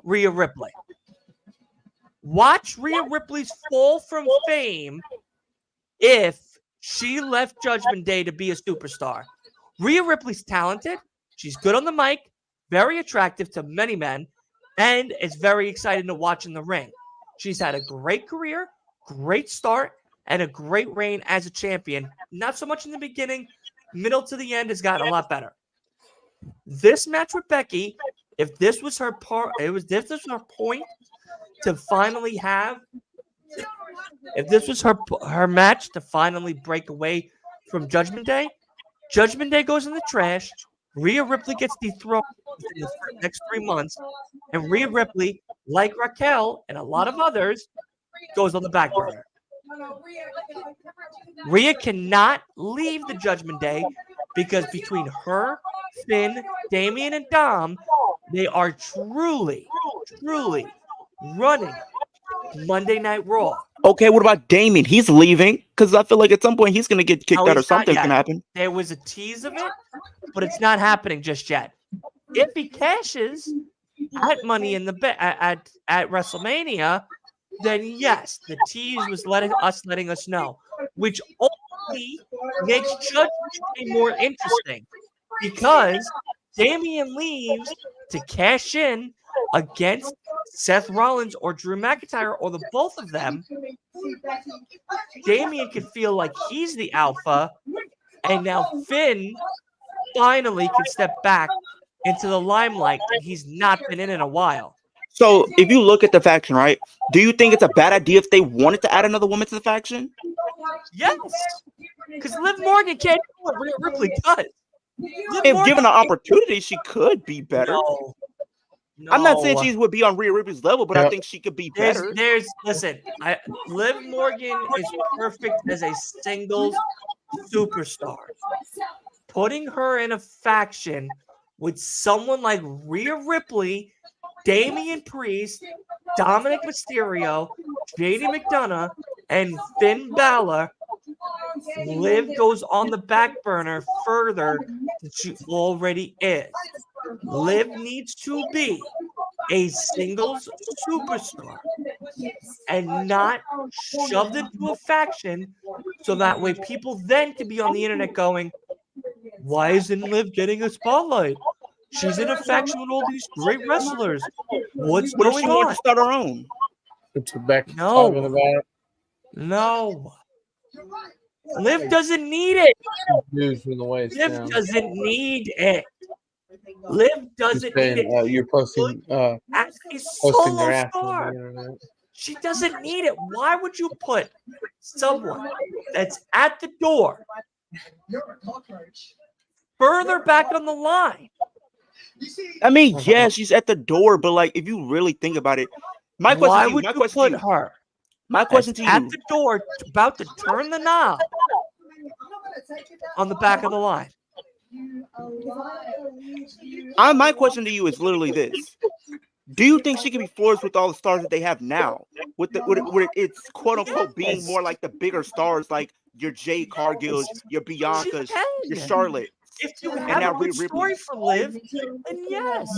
Rhea Ripley. Watch Rhea Ripley's fall from fame if she left Judgment Day to be a superstar. Rhea Ripley's talented. She's good on the mic, very attractive to many men, and is very exciting to watch in the ring. She's had a great career, great start, and a great reign as a champion. Not so much in the beginning, middle to the end has gotten a lot better. This match with Becky, if this was her part, this was her point to finally have. If this was her match to finally break away from Judgment Day goes in the trash. Rhea Ripley gets dethroned in the next 3 months, and Rhea Ripley, like Raquel and a lot of others, goes on the back burner. Rhea cannot leave the Judgment Day because between her, Finn, Damian, and Dom, they are truly running Monday Night Raw. Okay, what about Damian? He's leaving because I feel like at some point he's going to get kicked out or he's not something yet. can happen. There was a tease of it, but it's not happening just yet. If he cashes at Money in the at WrestleMania, then yes, the tease was letting us know, which only makes Judgment Day more interesting because Damian leaves to cash in against Seth Rollins or Drew McIntyre or the both of them. Damian can feel like he's the alpha, and now Finn finally can step back into the limelight that he's not been in a while. So if you look at the faction, right, do you think it's a bad idea if they wanted to add another woman to the faction? Yes, because Liv Morgan can't do what Rhea Ripley does. If given an opportunity, she could be better. No. I'm not saying she would be on Rhea Ripley's level, but I think she could be better. Listen, Liv Morgan is perfect as a singles superstar. Putting her in a faction with someone like Rhea Ripley, Damian Priest, Dominic Mysterio, JD McDonough, and Finn Balor, Liv goes on the back burner further than she already is. Liv needs to be a singles superstar and not shoved into a faction so that way people then can be on the internet going, why isn't Liv getting a spotlight? She's in a faction with all these great wrestlers. What's What if going she on? wants to start her own? No. Liv doesn't need it. Liv doesn't need it. Liv doesn't need it. You're posting As a your solo ass on star. the internet. She doesn't need it. Why would you put someone that's at the door further back on the line? I mean, yeah, she's at the door, but like, if you really think about it, my question to you, at the door, about to turn the knob on the back of the line? My question to you is literally this: do you think she can be forced with all the stars that they have now? With it's quote unquote being more like the bigger stars, like your Jade Cargills, your Biancas, your Charlotte. If you have a good story for Liv, then yes.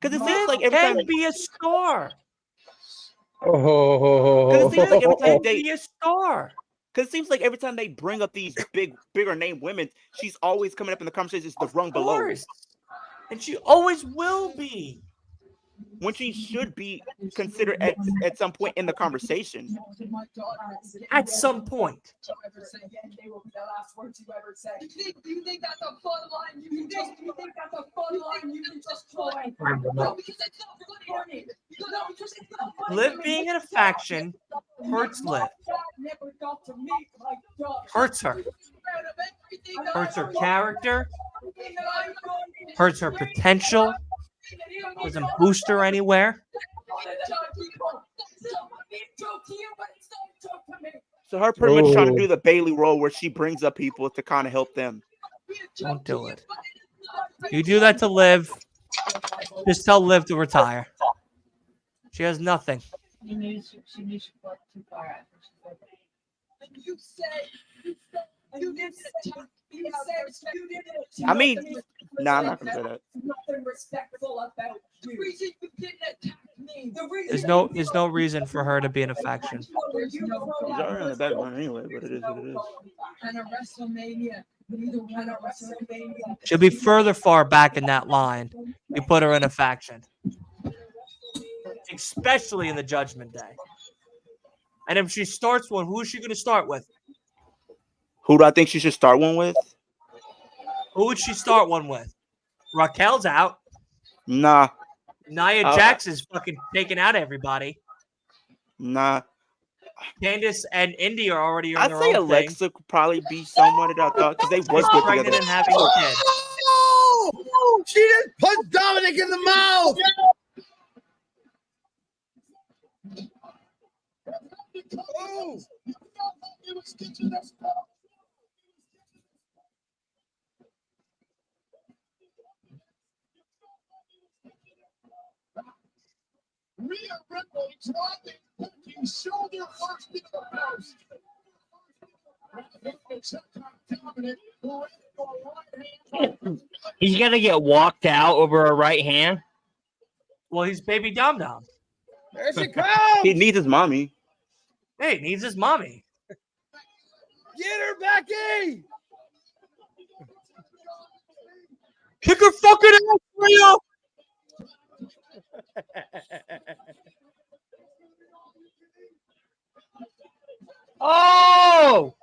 Because it seems like every time be a star. Because it seems like every time be a star. Because it seems like every time they bring up these bigger name women, she's always coming up in the conversation the rung below. And she always will be. When she should be considered at some point in the conversation. At some point. Liv being in a faction hurts Liv. Hurts her. Hurts her character. Hurts her potential. Doesn't boost her anywhere. So her pretty much trying to do the Bailey role where she brings up people to kind of help them. Don't do it. You do that to Liv. Just tell Liv to retire. She has nothing. I mean, nah, I'm not gonna say that. There's no reason for her to be in a faction. He's already on the back line anyway, but it is what it is. She'll be further far back in that line. We put her in a faction, especially in the Judgment Day. And if she starts one, who is she going to start with? Who do I think she should start one with? Who would she start one with? Raquel's out. Nah. Nia Jax is fucking taking out everybody. Nah. Candice and Indy are already on I'd their say own Alexa thing. could probably be someone that I thought because they was good Pregnant together. and having a kid. Oh, she just punched Dominic in the mouth. Oh. Rhea Ripley dropping shoulder first into the post. He's gonna get walked out over a right hand. Well, he's baby Dom Dom. There she comes. He needs his mommy. Hey, he needs his mommy. Get her, Becky. Kick her fucking ass, Rhea. Oh!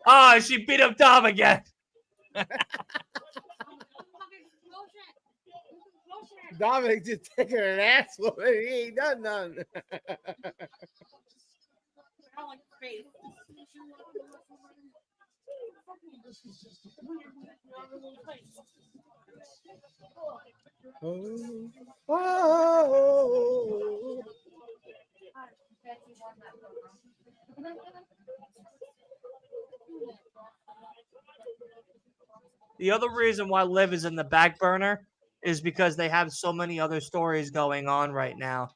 Ah, she beat up Dom again. Dominic just taking an ass whooping. He ain't done nothing. Oh. The other reason why Liv is in the back burner is because they have so many other stories going on right now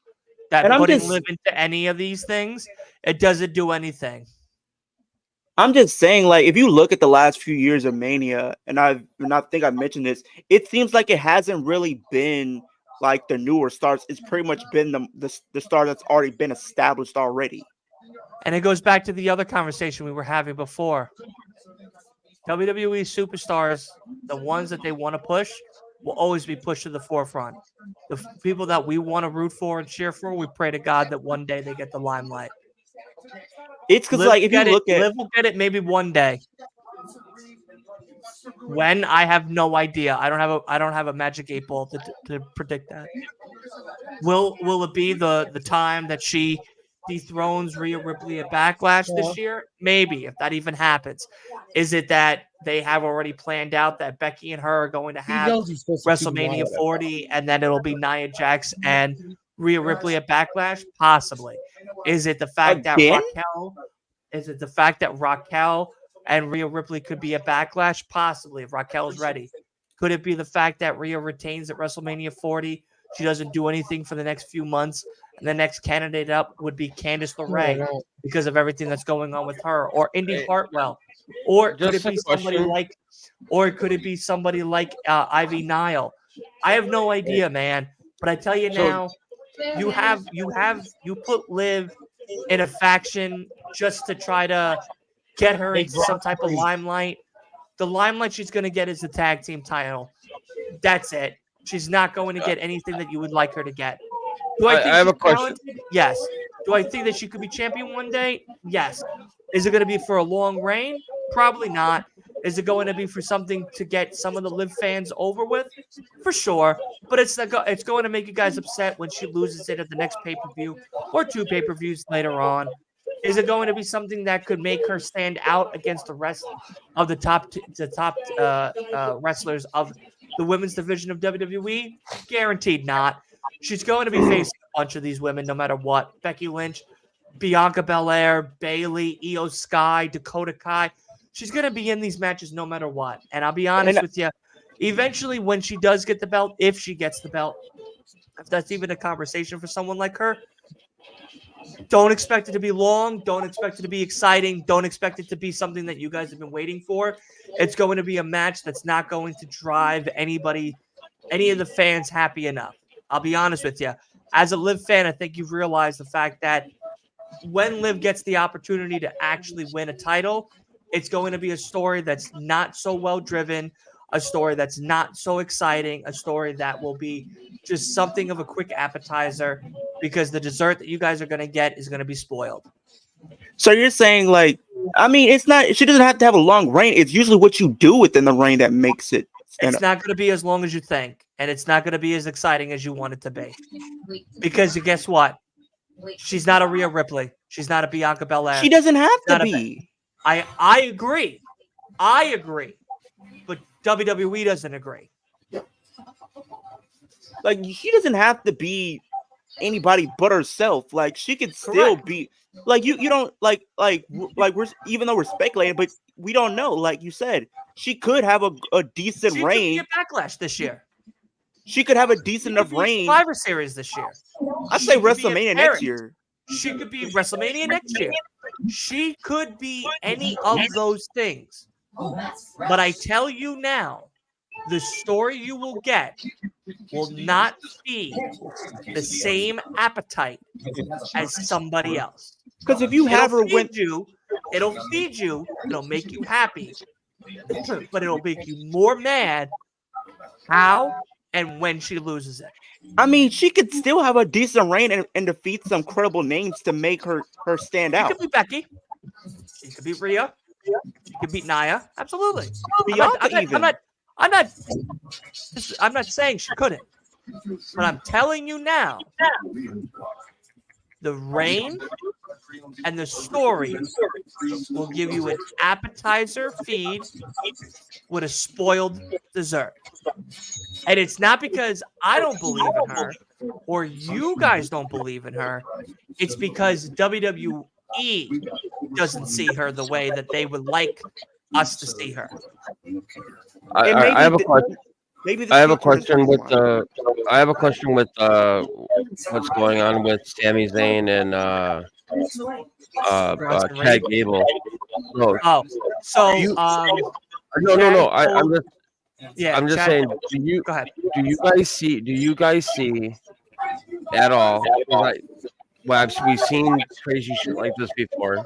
that And I'm putting just- Liv into any of these things, it doesn't do anything. I'm just saying, like, if you look at the last few years of Mania, and I think I mentioned this, it seems like it hasn't really been like the newer stars. It's pretty much been the star that's already been established already. And it goes back to the other conversation we were having before. WWE superstars, the ones that they want to push, will always be pushed to the forefront. The people that we want to root for and cheer for, we pray to God that one day they get the limelight. It's because, Liv like, if you get it- look at Liv will get it maybe one day. When, I have no idea. I don't have a magic 8 ball to predict that. Will it be the time that she dethrones Rhea Ripley at Backlash this year? Maybe, if that even happens. Is it that they have already planned out that Becky and her are going to have WrestleMania 40 and then it'll be Nia Jax and Rhea Ripley at Backlash? Possibly. Is it the fact Again? that Raquel and Rhea Ripley could be a Backlash? Possibly, if Raquel's ready. Could it be the fact that Rhea retains at WrestleMania 40? She doesn't do anything for the next few months, and the next candidate up would be Candice LeRae because of everything that's going on with her, or Indy Hartwell, or could it Just a be somebody question. like, Ivy Nile? I have no idea, man. But I tell you now, you put Liv in a faction just to try to get her They into some type of dropped limelight. The limelight she's going to get is the tag team title. That's it. She's not going to get anything that you would like her to get. Do I think have a she's question. talented? Yes. Do I think that she could be champion one day? Yes. Is it going to be for a long reign? Probably not. Is it going to be for something to get some of the Liv fans over with? For sure. But it's going to make you guys upset when she loses it at the next pay-per-view or 2 pay-per-views later on. Is it going to be something that could make her stand out against the rest of the top wrestlers of the women's division of WWE? Guaranteed not. She's going to be facing a bunch of these women no matter what. Becky Lynch, Bianca Belair, Bayley, Io Sky, Dakota Kai. She's going to be in these matches no matter what. And I'll be honest with you, eventually when she does get the belt, if she gets the belt, if that's even a conversation for someone like her, Don't expect it to be long. Don't expect it to be exciting. Don't expect it to be something that you guys have been waiting for. It's going to be a match that's not going to drive any of the fans happy enough. I'll be honest with you. As a Liv fan, I think you've realized the fact that when Liv gets the opportunity to actually win a title, it's going to be a story that's not so well driven, a story that's not so exciting, a story that will be just something of a quick appetizer because the dessert that you guys are going to get is going to be spoiled. So you're saying, like, I mean, it's not. She doesn't have to have a long reign. It's usually what you do within the reign that makes it. It's not going to be as long as you think, and it's not going to be as exciting as you want it to be. Because guess what? She's not a Rhea Ripley. She's not a Bianca Belair. She doesn't have to Not a be. I agree. I agree. But WWE doesn't agree. Like, she doesn't have to be anybody but herself. Like, she could still Correct. be. Like, you don't like we're, even though we're speculating, but we don't know. Like you said, she could have a decent She could be reign. a Backlash this year. She could have a decent She enough could be reign. Survivor Series this year. I say She could be a WrestleMania next parent. year. She could be WrestleMania next year. She could be any of those things. But I tell you now, the story you will get will not feed the same appetite as somebody else. Because if you have her win, It'll feed you, it'll make you happy, but it'll make you more mad how and when she loses it. I mean, she could still have a decent reign and defeat some credible names to make her stand She out. could be Becky. She could beat Rhea. She could beat Nia. Absolutely. Bianca I'm not saying she couldn't. But I'm telling you now, the reign and the story will give you an appetizer feed with a spoiled dessert. And it's not because I don't believe in her or you guys don't believe in her. It's because WWE doesn't see her the way that they would like us to see her. I have a question. Maybe I have a question with what's going on with Sami Zayn and Chad Gable. No, Oh, so You- no, no. I'm just Chad- saying. Go ahead. Do you guys see at all? We've seen crazy shit like this before.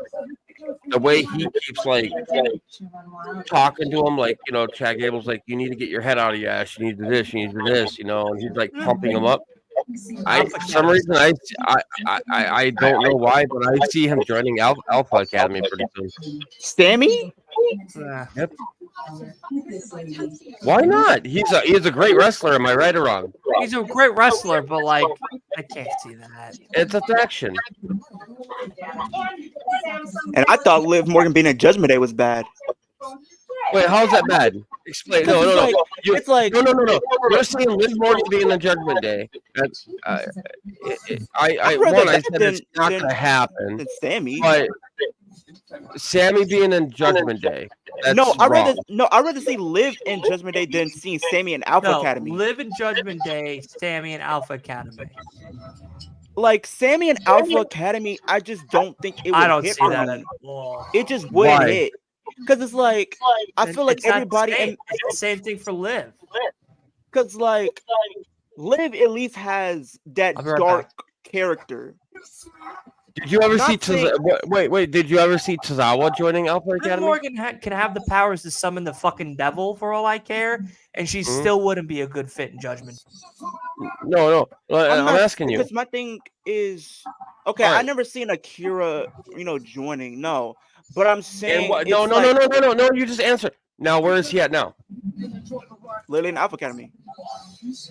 The way he keeps like talking to him, like, you know, Chad Gable's like, you need to get your head out of your ass. You need to do this. You need to do this. You know, and he's like pumping him up. For some reason, I don't know why, but I see him joining Alpha Academy pretty soon. Stammy? Yep. Why not? He's a great wrestler. Am I right or wrong? He's a great wrestler, but like, I can't see that. It's a faction. And I thought Liv Morgan being a Judgment Day was bad. Wait, how's that bad? Explain. No. It's like No. You're saying Liv Morgan being the Judgment Day. That's I said it's not going to happen. it's Stammy. But Sammy being in Judgment Day. That's I'd wrong. rather see Liv in Judgment Day than seeing Stammy in Alpha Academy. Live in Judgment Day, Stammy and Alpha Academy. Like Stammy and Alpha Academy, I just don't think it would I don't hit see for that me. at all. It just wouldn't Why? hit. Because it's like I feel like It's not the everybody same. and It's the same thing for Liv. because like Liv at least has that I'll be right dark character. Did you ever Not see saying- Wait, did you ever see Tozawa joining Alpha Liv Academy? Morgan can have the powers to summon the fucking devil for all I care, and she still wouldn't be a good fit in Judgment. No. I'm not- asking you. Because my thing is okay, All right. I never seen Akira, joining. No. But I'm saying No. You just answer. Now, where is he at now? Literally in Alpha Academy. Is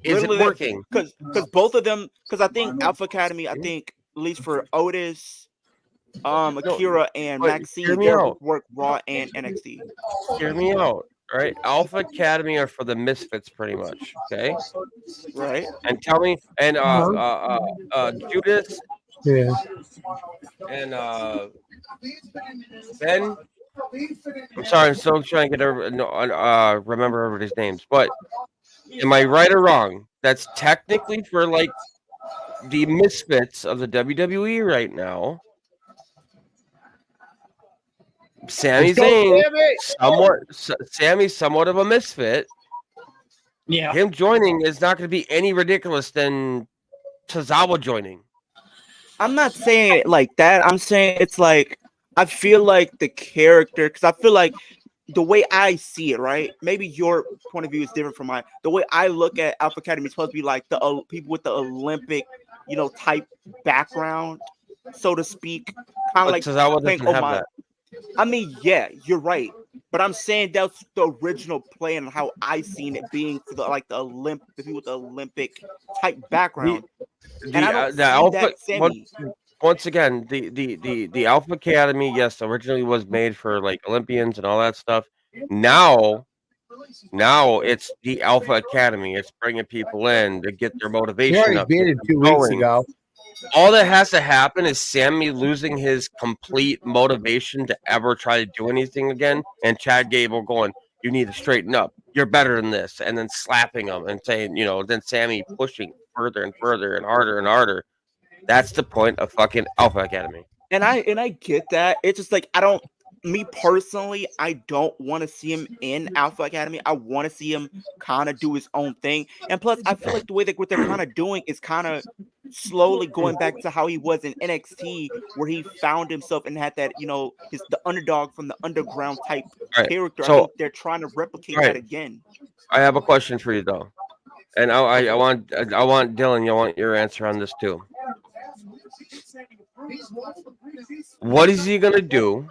Literally, it working? Because both of them, because I think Alpha Academy, at least for Otis, Akira, and wait, Maxine, hear me they out. work Raw and NXT. Hear me out. All right, Alpha Academy are for the misfits, pretty much. Okay, Right? and tell me, and Judas, and Ben. I'm sorry, I'm still trying to get remember everybody's names. But am I right or wrong? That's technically for like the misfits of the WWE right now. Sami Zayn, Sammy's somewhat of a misfit. Yeah. Him joining is not going to be any ridiculous than Tozawa joining. I'm not saying it like that. I'm saying it's like I feel like the character, because I feel like the way I see it, right? Maybe your point of view is different from mine. The way I look at Alpha Academy is supposed to be like the people with the Olympic, type background, so to speak. Kind of like Tozawa playing doesn't have Omar. that. I mean, yeah, you're right. But I'm saying that's the original plan and how I seen it being for the people with the Olympic type background. And I don't see that Sammy. Once again, the Alpha Academy, yes, originally was made for like Olympians and all that stuff. Now it's the Alpha Academy. It's bringing people in to get their He motivation already up. beat it get 2 them weeks going. ago. All that has to happen is Sammy losing his complete motivation to ever try to do anything again, and Chad Gable going, "You need to straighten up. You're better than this," and then slapping him and saying, then Sammy pushing further and further and harder and harder. That's the point of fucking Alpha Academy. And I get that. It's just like me personally, I don't want to see him in Alpha Academy. I want to see him kind of do his own thing. And plus, I feel like the way that what they're kind of doing is kind of slowly going back to how he was in NXT, where he found himself and had that, the underdog from the underground type character. So, I think they're trying to replicate that again. I have a question for you though, and I want Dylan. You want your answer on this too. What is he gonna do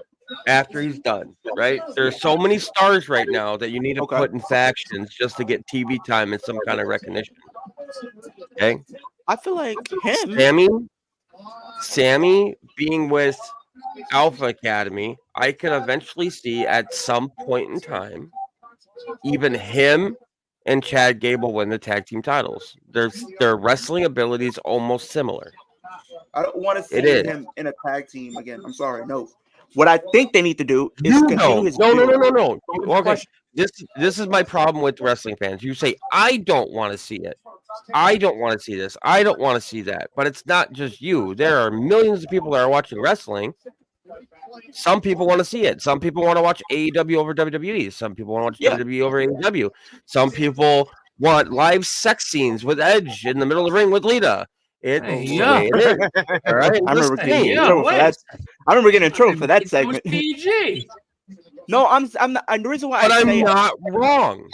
after he's done? Right? There's so many stars right now that you need to put in factions just to get TV time and some kind of recognition. Okay. I feel like him, Sammy being with Alpha Academy, I can eventually see at some point in time, even him and Chad Gable win the tag team titles. Their wrestling abilities almost similar. I don't want to see him in a tag team again. I'm sorry, no. What I think they need to do is continue his No. Okay. This is my problem with wrestling fans. You say, I don't want to see it. I don't want to see this. I don't want to see that. But it's not just you. There are millions of people that are watching wrestling. Some people want to see it. Some people want to watch AEW over WWE. Some people want to watch WWE over AEW. Some people want live sex scenes with Edge in the middle of the ring with Lita. All right. I remember getting in trouble for that. I remember getting in trouble for that segment. PG. No, I'm not. And the reason why I'm not wrong.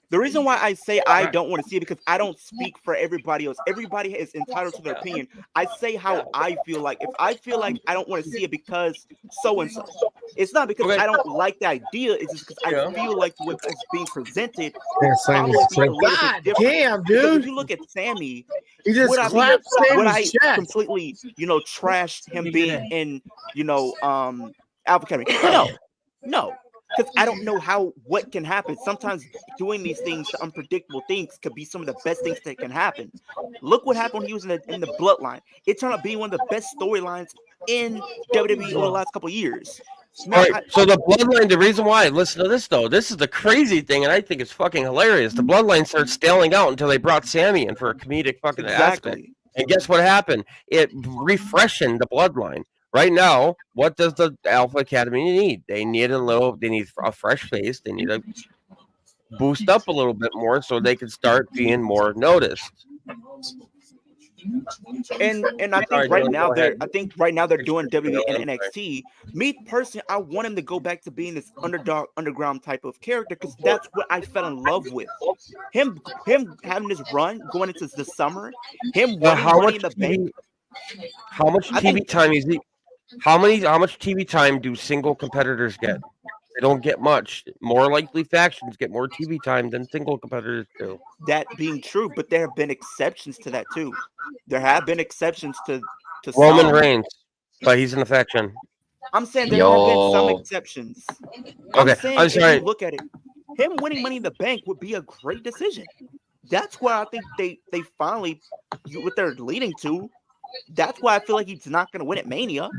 The reason why I say I don't want to see it because I don't speak for everybody else. Everybody is entitled to their opinion. I say how I feel like. If I feel like I don't want to see it because so and so, it's not because I don't like the idea. It's just because I feel like what's being presented. God damn, dude! If you look at Sammy, he just clapped Sammy's chest. Completely, trashed him being in, Alpha Academy. No. Because I don't know what can happen. Sometimes doing these things, the unpredictable things, could be some of the best things that can happen. Look what happened when he was in the Bloodline. It turned out being one of the best storylines in WWE over the last couple of years. Now, so the Bloodline, the reason why, listen to this though, this is the crazy thing, and I think it's fucking hilarious. The Bloodline started staling out until they brought Sammy in for a comedic fucking aspect. And guess what happened? It refreshened the Bloodline. Right now, what does the Alpha Academy need? They need a fresh face. They need to boost up a little bit more so they can start being more noticed. And I think right now they're doing WWE and NXT. Me personally, I want him to go back to being this underground type of character because that's what I fell in love with. Him having this run going into the summer. How much TV time is he? How much TV time do single competitors get? They don't get much. More likely factions get more TV time than single competitors do. That being true, but there have been exceptions to that too. There have been exceptions to Roman Reigns, but he's in a faction. I'm saying there have been some exceptions. Okay, I'm sorry. If you look at it, him winning Money in the Bank would be a great decision. That's why I think they finally what they're leading to. That's why I feel like he's not going to win at Mania.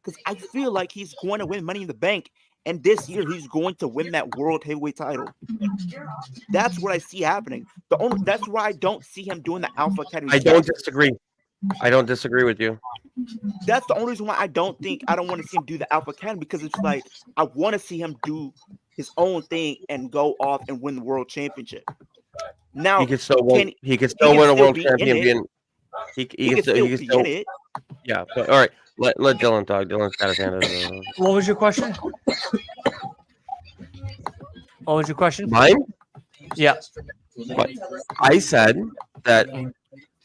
Because I feel like he's going to win Money in the Bank, and this year he's going to win that World Heavyweight title. That's what I see happening. That's why I don't see him doing the Alpha Academy. I don't disagree. I don't disagree with you. That's the only reason why I don't want to see him do the Alpha Academy, because it's like I want to see him do his own thing and go off and win the world championship. Now He could still win. He could he still can win a still world be in champion. it. Being, he he can could still. still He could be still. in it. Yeah. But all right. Let Dylan talk. Dylan's got his hand up. What was your question? What was your question? Mine. Yeah. But I said that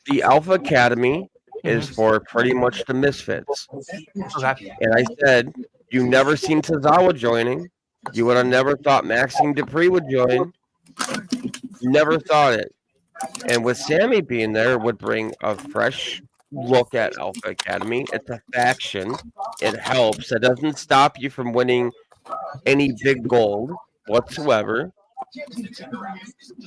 the Alpha Academy is for pretty much the misfits. Okay. And I said, you never seen Tozawa joining. You would have never thought Maxime Dupree would join. Never thought it. And with Sammy being there would bring a fresh look at Alpha Academy. It's a faction. It helps. It doesn't stop you from winning any big gold whatsoever.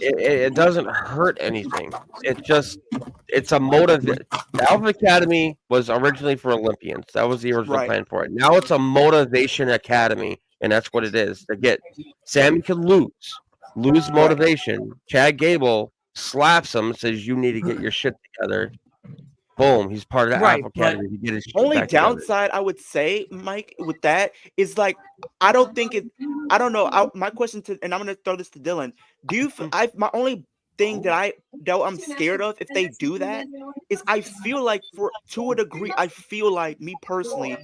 It doesn't hurt anything. It's a motive. The Alpha Academy was originally for Olympians. That was the original Right. plan for it. Now it's a motivation academy, and that's what it is. To get Sammy can lose motivation. Chad Gable slaps him, says you need to get your shit together. Boom, he's part of the Right, Alpha Academy to get his shit Only back together. downside I would say, Mike, with that is like I don't think it. I don't know. My question to, and I'm gonna throw this to Dylan. Do you? My only thing that I'm scared of if they do that is I feel like to a degree I feel like me personally,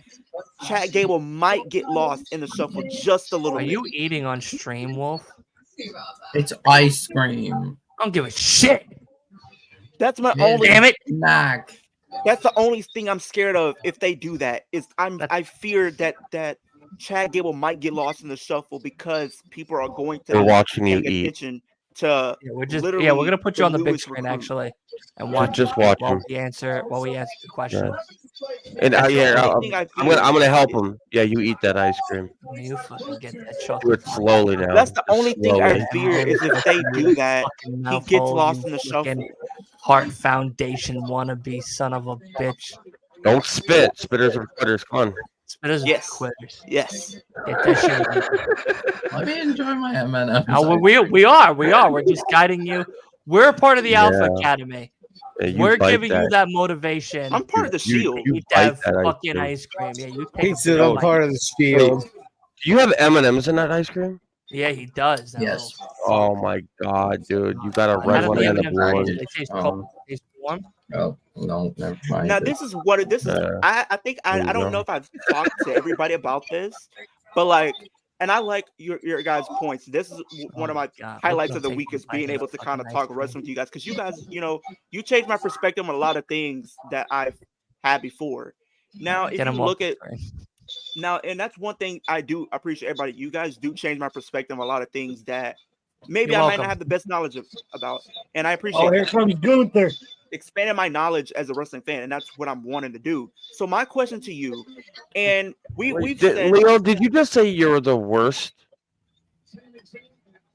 Chad Gable might get lost in the shuffle just a little Are bit. you eating on stream, Wolf? It's ice cream. I don't give a shit. That's my Yeah, only. Damn it. Snack. That's the only thing I'm scared of if they do that. I fear that Chad Gable might get lost in the shuffle because people are going to They're be watching you paying eat. attention to Yeah, we're just literally we're gonna put you on the big newest screen recruit. actually, and watch Just watch while him. we answer the question. And That's the only I'm thing I gonna fear. help him. Yeah, you eat that ice cream. You fucking get that Do chocolate. it slowly now. That's the only thing I Slowly. fear is if they do that, Fucking he gets mouthful, lost you in the fucking shuffle. Heart Foundation wannabe son of a bitch. Don't spit. Spitters are quitters. Come on. Spitters are Yes. quitters. Yes. Get that shit out. Let me enjoy my M&M's. Now, we are. We're just guiding you. We're part of the Alpha Yeah. Academy. Yeah, you We're bite giving you that. that motivation. I'm part of the shield. You Eat bite that that ice fucking cream. ice cream. Yeah, you take He a said big I'm bite. part of the shield. Do you have M&Ms in that ice cream? Yeah, he does. that Yes. little Oh my god, dude! You got a fuck. How red do one the and a M&Ms blue one. taste? They taste cold. They taste warm. Oh, no, never mind. Now this is what this is. I think There you I don't go. know if I've talked to everybody about this, but like, and I like your guys' points. This is one of my God, highlights we're of the gonna week take is one bite being of able that to kind of fucking talk ice cream. wrestling with you guys because you guys, you changed my perspective on a lot of things that I've had before. Now, if Get you him off look the at screen. now, and that's one thing I do appreciate everybody. You guys do change my perspective on a lot of things that maybe You're I might welcome. not have the best knowledge about, and I appreciate Oh, here comes Gunther. expanding my knowledge as a wrestling fan, and that's what I'm wanting to do. So my question to you, and we've said Leo, did you just say you're the worst?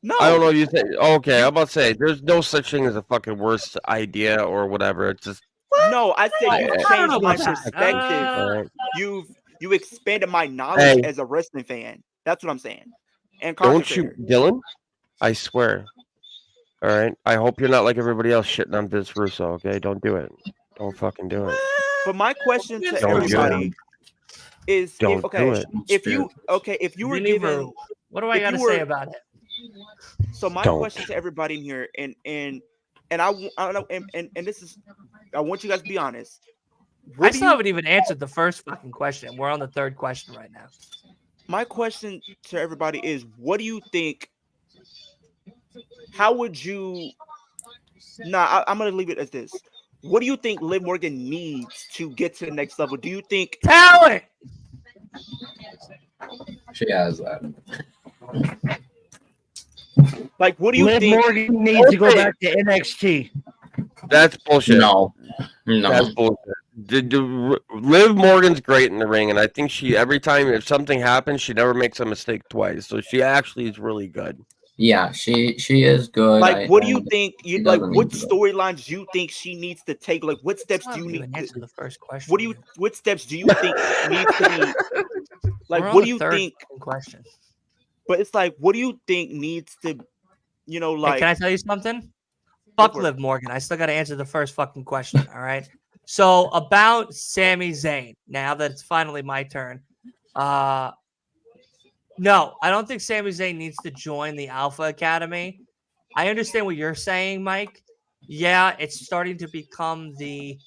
no. I don't know. You say okay. I'm about to say there's no such thing as a fucking worst idea or whatever. It's just No, I said you've I don't know changed my about that. perspective. all right. You've expanded my knowledge Hey. as a wrestling fan. That's what I'm saying. And Don't you, content Dylan? I swear. All right. I hope you're not like everybody else shitting on Vince Russo. Okay, don't do it. Don't fucking do it. But my question to Don't do everybody is, Don't if, do it. if you were Really given, rude. What do I if got to you say were- about it? so my Don't. question to everybody in here, and I don't know, and this is, I want you guys to be honest. I What do still you, haven't even answered the first fucking question. We're on the third question right now. my question to everybody is, what do you think? How would you? I'm gonna leave it as this. What do you think Liv Morgan needs to get to the next level? Do you think? Talent. She has that. Like, what do you Liv think? Morgan needs to go back to NXT. That's bullshit. No. That's bullshit. Liv Morgan's great in the ring, and I think she every time if something happens, she never makes a mistake twice. So she actually is really good. Yeah, she is good. Like, what do you and think? she Like, doesn't what need to go. storylines do you think she needs to take? Like, what steps do you Even need? answer the first question. What steps do you think needs to be? Like, We're on what the do you third think? fucking question? But it's like, what do you think needs to, Hey, like? can I tell you something? Fuck for it. Liv Morgan. I still got to answer the first fucking question. All right. So about Sami Zayn, now that it's finally my turn. No, I don't think Sami Zayn needs to join the Alpha Academy. I understand what you're saying, Mike. Yeah, it's starting to become the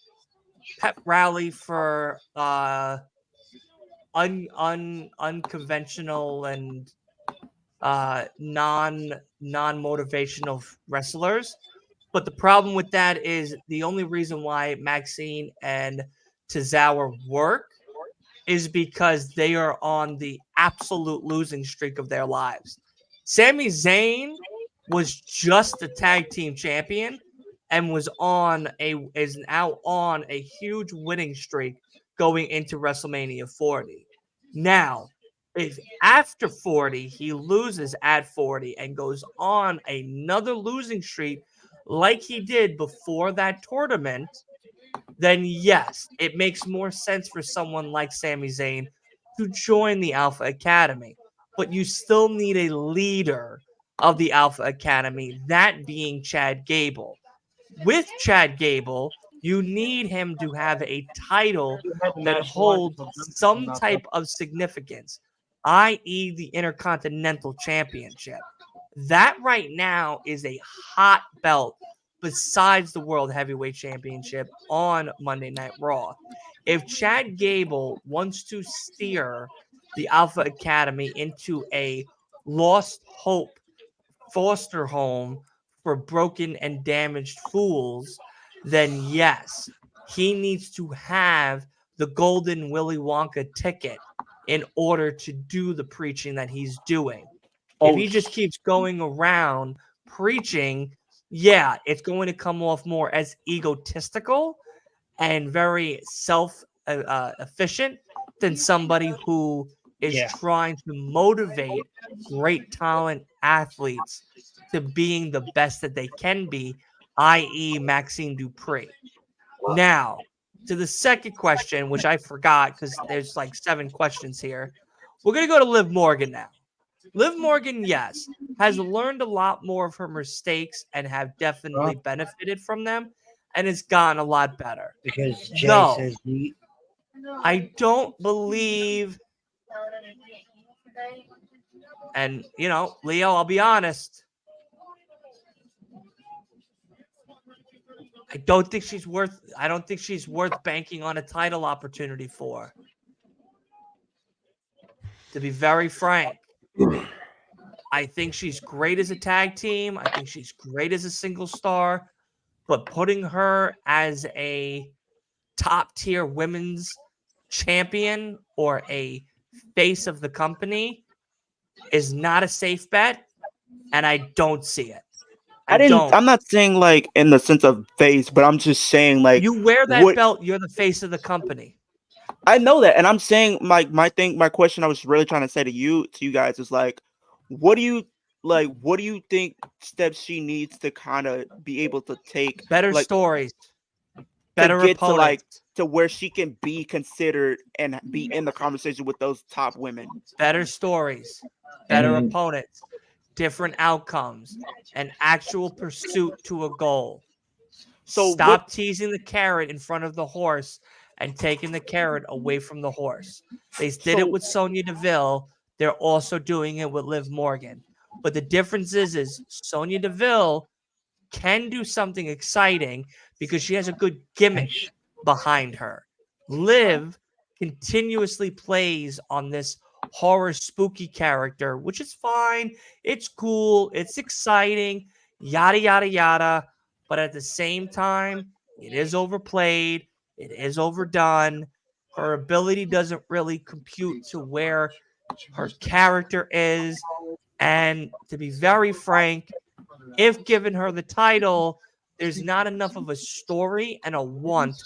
pep rally for unconventional and non-motivational wrestlers. But the problem with that is the only reason why Maxine and Tozawa work is because they are on the absolute losing streak of their lives. Sami Zayn was just a tag team champion and is now on a huge winning streak going into WrestleMania 40. Now, if after 40 he loses at 40 and goes on another losing streak like he did before that tournament, then yes, it makes more sense for someone like Sami Zayn to join the Alpha Academy. But you still need a leader of the Alpha Academy, that being Chad Gable. With Chad Gable, you need him to have a title that holds some type of significance, i.e., the Intercontinental Championship. That right now is a hot belt besides the World Heavyweight Championship on Monday Night Raw. If Chad Gable wants to steer the Alpha Academy into a lost hope foster home for broken and damaged fools, then yes, he needs to have the golden Willy Wonka ticket in order to do the preaching that he's doing. If he just keeps going around preaching, yeah, it's going to come off more as egotistical and very self-efficient than somebody who is trying to motivate great talent athletes to being the best that they can be, i.e. Maxine Dupree. Now, to the second question, which I forgot because there's like 7 questions here. We're going to go to Liv Morgan now. Liv Morgan, yes, has learned a lot more of her mistakes and have definitely benefited from them and has gotten a lot better. Because Jay No. says I don't believe, and you know, Leo, I'll be honest, I don't think she's worth banking on a title opportunity for. To be very frank, I think she's great as a tag team. I think she's great as a single star, but putting her as a top tier women's champion or a face of the company is not a safe bet, and I don't see it. I'm not saying like in the sense of face, but I'm just saying like You wear that belt, you're the face of the company. I know that, and I'm saying my question I was really trying to say to you guys is like, what do you think steps she needs to kind of be able to take Better stories, better to get opponents, to where she can be considered and be in the conversation with those top women? better stories, better opponents, different outcomes, an actual pursuit to a goal. So stop teasing the carrot in front of the horse and taking the carrot away from the horse. They did it with Sonya Deville. They're also doing it with Liv Morgan. But the difference is Sonya Deville can do something exciting because she has a good gimmick behind her. Liv continuously plays on this horror spooky character, which is fine. It's cool. It's exciting. Yada, yada, yada. But at the same time, it is overplayed. It is overdone. Her ability doesn't really compute to where her character is. And to be very frank, if given her the title, there's not enough of a story and a want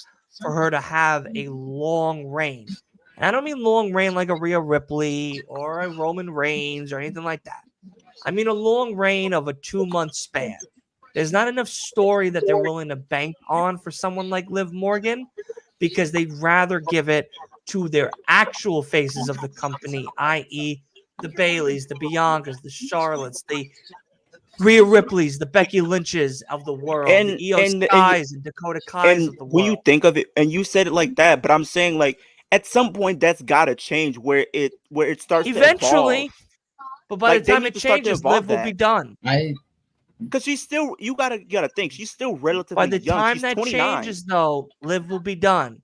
for her to have a long reign. And I don't mean long reign like a Rhea Ripley or a Roman Reigns or anything like that. I mean a long reign of a 2-month span. There's not enough story that they're willing to bank on for someone like Liv Morgan because they'd rather give it to their actual faces of the company, i.e. the Baileys, the Biancas, the Charlottes, the Rhea Ripley's, the Becky Lynch's of the world, And- the Io and- Skies and Dakota Kai's And of the when you world. think of it, and you said it like that, but I'm saying like at some point that's gotta change where it starts Eventually, to but by Like, the they time need it to start to changes, evolve Liv will that. be done. because she's still you gotta think she's still relatively By the young. time She's that 29. changes, though, Liv will be done.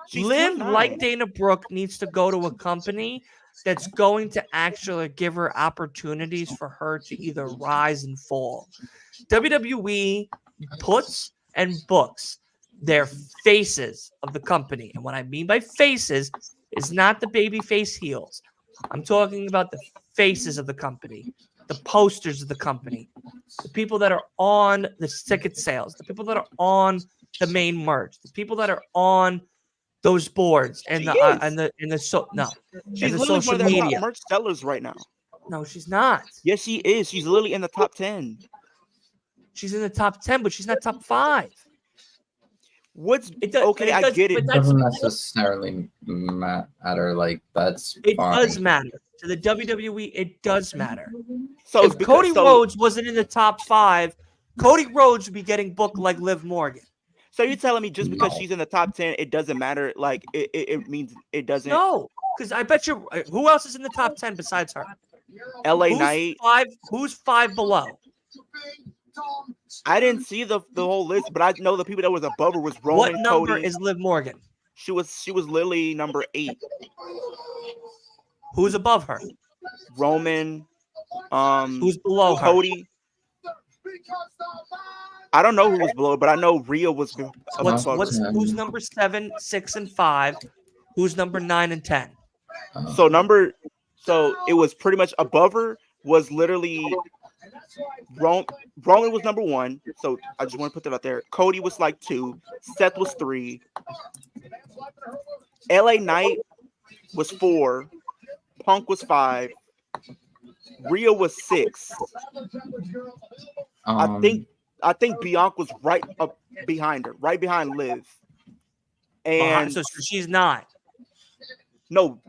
She's Liv, 29. like Dana Brooke, needs to go to a company that's going to actually give her opportunities for her to either rise and fall. WWE puts and books their faces of the company. And what I mean by faces is not the baby face heels. I'm talking about the faces of the company, the posters of the company, the people that are on the ticket sales, the people that are on the main merch, the people that are on those boards and She the is. and the so no, She's the literally social one of their media. top merch sellers right now. No, she's not. Yes, she is. She's literally in the top 10. She's in the top 10, but she's not top 5. What's It does, okay? and I does- get but it. that's- Doesn't necessarily matter. Like that's It fine. does matter to the WWE. It does matter. So If Cody Rhodes wasn't in the top 5, Cody Rhodes would be getting booked like Liv Morgan. So you're telling me just because No. she's in the top 10, it doesn't matter? Like it means it doesn't. No, because I bet you who else is in the top 10 besides her? LA Who's Knight. 5? Who's 5 below? I didn't see the whole list, but I know the people that was above her was Roman, What number Cody. is Liv Morgan? She was literally number 8. Who's above her? Roman, Who's below her? Cody. I don't know who was below, but I know Rhea was above her. Who's number 7, 6, and 5? Who's number 9 and 10? So it was pretty much above her was literally Roman was number 1. So I just want to put that out there. Cody was like 2. Seth was 3. LA Knight was 4. Punk was 5. Rhea was 6. I think Bianca was right up behind her, right behind Liv. And So she's not. no,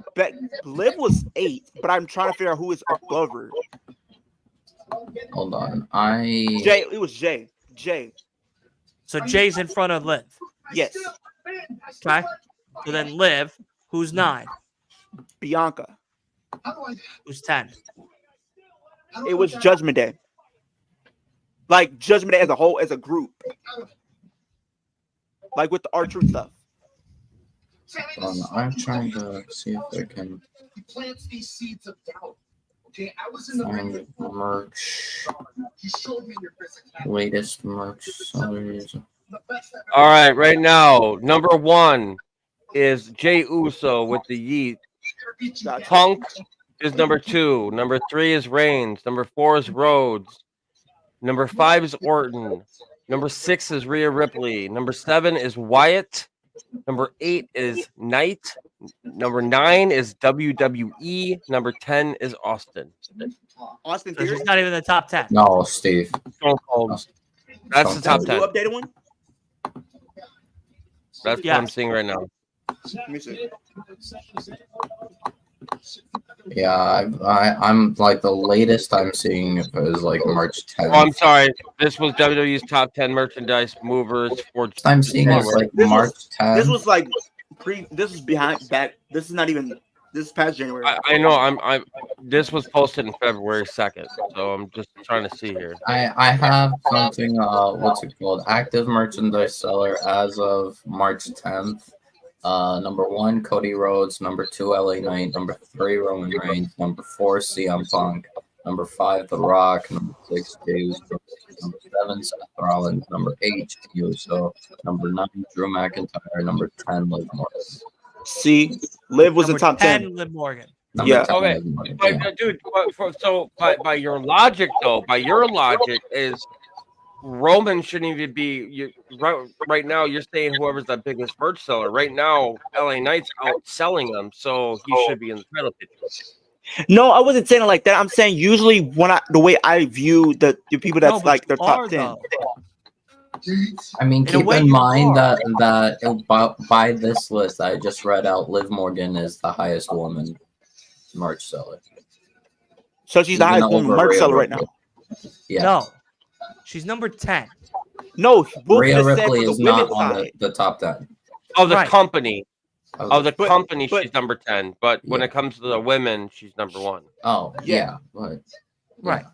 Liv was 8, but I'm trying to figure out who is above her. Hold on. It was Jay. So Jay's in front of Liv. Yes. Okay. So then Liv, who's 9? Bianca. Who's 10? It was Judgment Day. Like Judgment Day as a whole, as a group. Like with the R-Truth stuff. Hold on. I'm trying to see if I can He plants these seeds of doubt. Okay, I was in the ring find with merch. you showed me your physicality. Latest merch sellers. The best I've All right, right now, number 1 is Jey Uso with the Yeet. Gotcha. Punk is number 2. Number 3 is Reigns. Number 4 is Rhodes. Number 5 is Orton. Number 6 is Rhea Ripley. Number 7 is Wyatt. Number 8 is Knight. Number 9 is WWE. Number 10 is Austin. Austin So Theory. she's not even in the top 10. No, Steve. Stone Cold. That's the top You 10. updated one? That's Yeah. what I'm seeing right now. Let me see. Yeah, I'm like the latest I'm seeing is like March 10th. Oh, I'm sorry. This was WWE's top 10 merchandise movers for. I'm seeing is like This was- March 10th. This was like this is behind back. This is not even this is past January. I know. I'm. This was posted in February 2nd, so I'm just trying to see here. I have something. What's it called? Active merchandise seller as of March 10th. Number 1, Cody Rhodes. Number 2, LA Knight. Number 3, Roman Reigns. Number 4, CM Punk. Number 5, The Rock. Number 6, Jey Uso. Number 7, Seth Rollins. Number 8, Uso. Number 9, Drew McIntyre. Number 10, Liv Morgan. See, Liv was in Number top 10. Liv Morgan. Number Yeah. 10, Okay. Liv Morgan, But, yeah. dude, so by your logic, though, is Roman shouldn't even be. Right now, you're saying whoever's the biggest merch seller. Right now, LA Knight's outselling them, so he should be in the title picture. No, I wasn't saying it like that. I'm saying usually the way I view the people that's No, but like their you top are, 10. though. I mean, In a keep way in you mind are. that by this list I just read out, Liv Morgan is the highest woman merch seller. So she's the Even highest woman over merch Rhea seller right now. Ripley. Yeah. No, She's number 10. No, Wolf Rhea just said Ripley for the is not women's on side. the top 10. Of the Right. company. Of the But- company, but- she's number 10. But when Yeah. it comes to the women, she's number 1. Oh, Yeah. yeah. But, Right.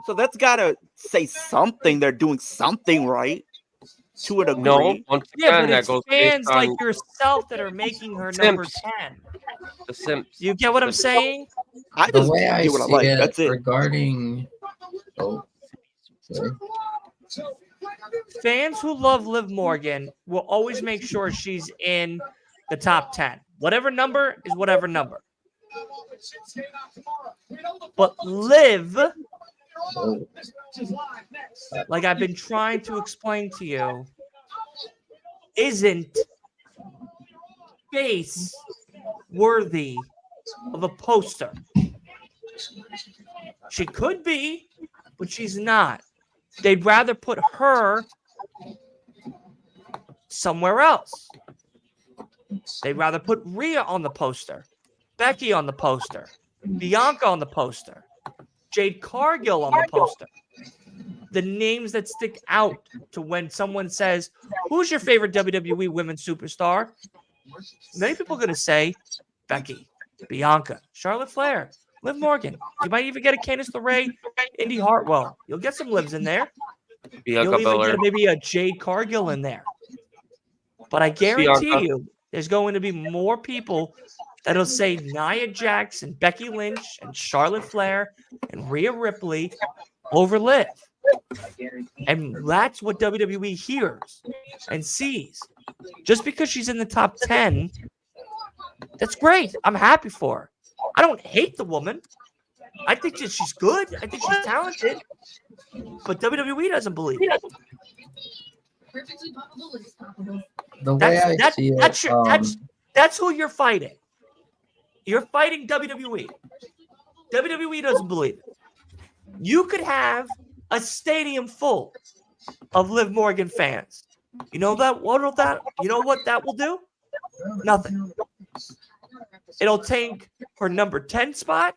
So that's gotta say something. They're doing something right to a degree. No, once Yeah, again, but that it's goes fans based like on yourself that are making her number Simps. 10. the Simps. You get what I'm saying? I The just way I get what I see like. it That's it. regarding. Oh, sorry. Fans who love Liv Morgan will always make sure she's in the top 10. Whatever number is whatever number. But Liv, Oh, like I've been trying to explain to you, isn't face worthy of a poster. She could be, but she's not. They'd rather put her somewhere else. They'd rather put Rhea on the poster, Becky on the poster, Bianca on the poster, Jade Cargill on the poster. The names that stick out to when someone says, who's your favorite WWE women's superstar? Many people are going to say Becky, Bianca, Charlotte Flair, Liv Morgan. You might even get a Candice LeRae, Indy Hartwell. You'll get some Livs in there. Bianca You'll even Belair. get maybe a Jade Cargill in there. But I guarantee Bianca. you, there's going to be more people that'll say Nia Jax and Becky Lynch and Charlotte Flair and Rhea Ripley over Liv. And that's what WWE hears and sees. Just because she's in the top 10, that's great. I'm happy for her. I don't hate the woman. I think that she's good. I think she's talented. But WWE doesn't believe it. the way I That's, see it, that's who you're fighting. You're fighting WWE. WWE doesn't believe it. You could have a stadium full of Liv Morgan fans. You know that what that will do? Nothing. It'll take her number 10 spot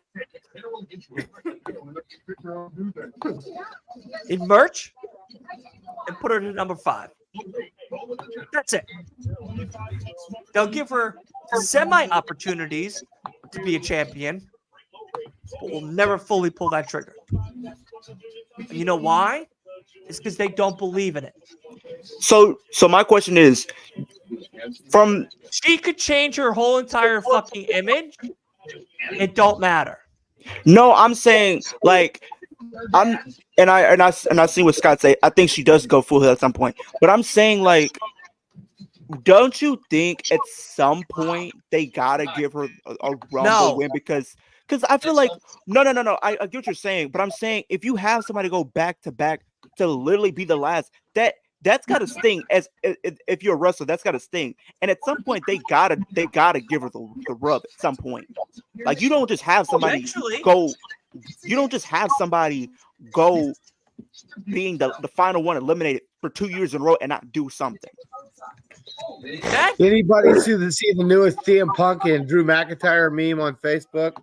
in merch and put her to number 5. That's it. They'll give her semi opportunities to be a champion, but will never fully pull that trigger. And you know why? It's because they don't believe in it. So my question is, from She could change her whole entire fucking image. It don't matter. no, I'm saying like I see what Scott say. I think she does go full heel at some point, but I'm saying like, don't you think at some point they gotta give her a Rumble No. win because I feel like no. I get what you're saying, but I'm saying if you have somebody go back to back to literally be the last, that's gotta sting. As if you're a wrestler, that's gotta sting. And at some point they gotta give her the rub at some point. Like you don't just have somebody Eventually. go. You don't just have somebody go being the final one eliminated for 2 years in a row and not do something. That, Anybody see the newest CM Punk and Drew McIntyre meme on Facebook?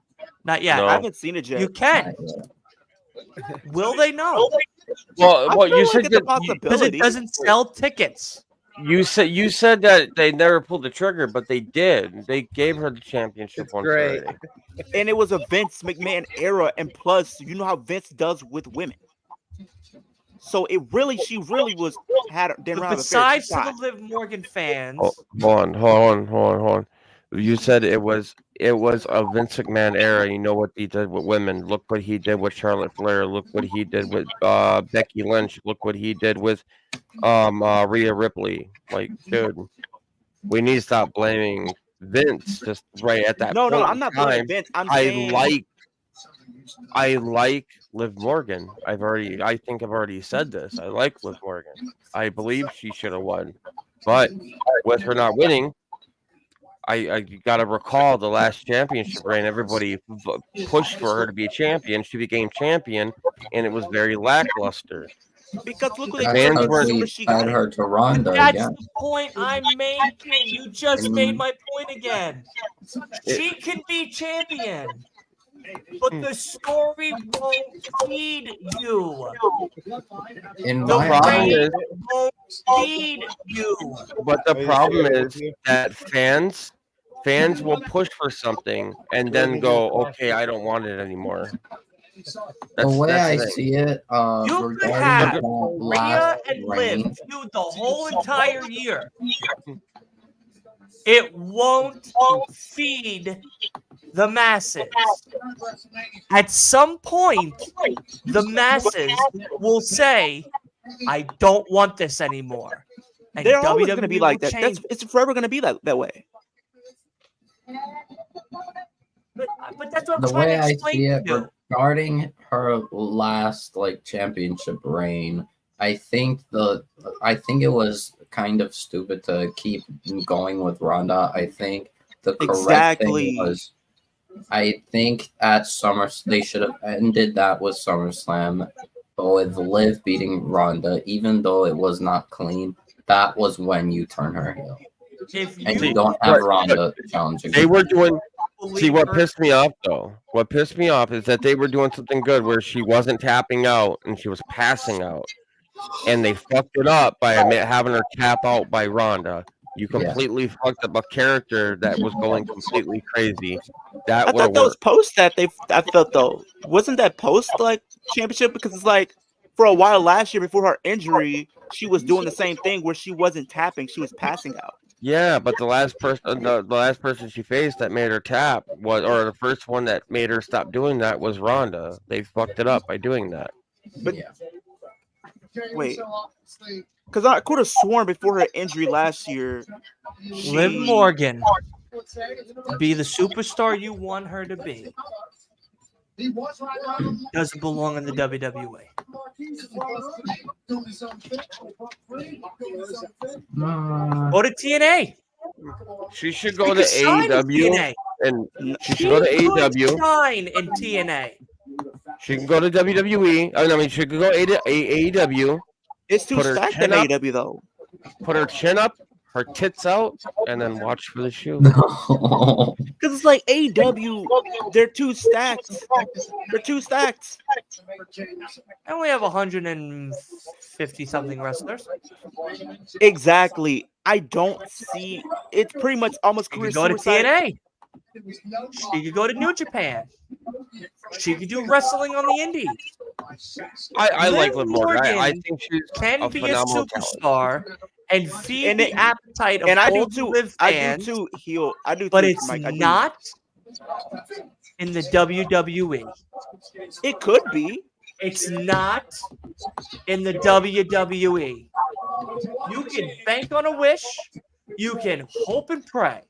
not yet. No. I haven't seen it yet. You can. Will they know? Well, I what feel you like said it's a that Because it possibility. doesn't sell tickets. you said that they never pulled the trigger, but they did. They gave her the championship It's once great. already. And it was a Vince McMahon era, and plus, you know how Vince does with women. So she really was didn't But have a fair besides to the shot. Liv Morgan fans, Oh, hold on. You said it was a Vince McMahon era. You know what he did with women. Look what he did with Charlotte Flair. Look what he did with Becky Lynch. Look what he did with Rhea Ripley. Like, dude, we need to stop blaming Vince just right at that No, point I'm in not time. blaming Vince. I'm saying I like Liv Morgan. I think I've already said this. I like Liv Morgan. I believe she should have won, but with her not winning, I got to recall the last championship reign. Everybody pushed for her to be a champion. She became champion, and it was very lackluster. because look what That's they did fans how as were- soon she as she had got her it. to Ronda that's again. the point I'm making. You just made my point again. She can be champion. but the story won't feed you. In The my problem rain is- won't feed you. But the problem is that fans will push for something and then go, okay, I don't want it anymore. the way I the thing. see it, You could regarding have that Rhea last and reign, Liv feud the whole entire year. It won't feed the masses. At some point, the masses will say, I don't want this anymore. And They're always WWE going to be will like that. change. It's forever going to be that way. But that's what I'm the trying way to I explain see to it, you. regarding her last championship reign, I think it was kind of stupid to keep going with Ronda. I think the correct Exactly. thing was, I think at they should have ended that with SummerSlam, but with Liv beating Ronda, even though it was not clean, that was when you turn her heel. If And you you don't have but- Ronda challenging. They were doing. See, what believer- pissed me off though? What pissed me off is that they were doing something good where she wasn't tapping out and she was passing out, and they fucked it up by having her tap out by Ronda. You completely fucked up a character that was going completely crazy. That I would have thought that was worked. post that I felt though. Wasn't that post like championship? Because it's like for a while last year before her injury, she was doing the same thing where she wasn't tapping, she was passing out. Yeah, but the last person she faced that made her tap or the first one that made her stop doing that was Ronda. They fucked it up by doing that. But- yeah. Wait. Because I could have sworn before her injury last year, Liv Morgan be the superstar you want her to be doesn't belong in the WWE. Go to TNA. She should go She to could shine in AEW TNA. and she She should go to could AEW. shine in TNA. She can go to WWE. I mean, she could go to AEW. it's too Put her stacked chin in up. AEW though. Put her chin up, her tits out, and then watch for the shoe. No. Because it's like AEW, they're too stacked. They're too stacked. I only have 150 something wrestlers. Exactly. I don't see. It's pretty much almost She career could go to suicide. TNA. She could go to New Japan. She could do wrestling on the Indies. I like Liv Liv Morgan. I Morgan think she's Can a be a phenomenal talent. superstar and feed And the it- appetite of And I do all too. Liv I fans, do too. Heel. I do too. but it's Mike. I do. not in the WWE. It could be. It's not in the WWE. You can bank on a wish. You can hope and pray.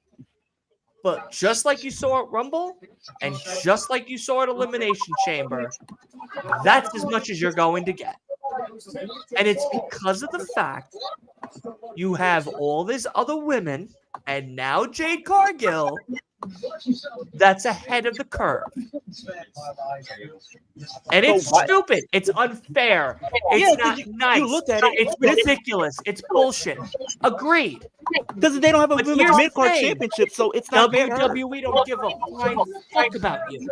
But just like you saw at Rumble and just like you saw at Elimination Chamber, that's as much as you're going to get. And it's because of the fact you have all these other women and now Jade Cargill that's ahead of the curve. And it's But why- stupid. It's unfair. It's Yeah, 'cause not you nice. looked at it. It's ridiculous. It's bullshit. Agreed. Because they don't have a But women's here's the mid-card thing. championship, so it's not fair. to her. WWE don't give a flying fuck about you.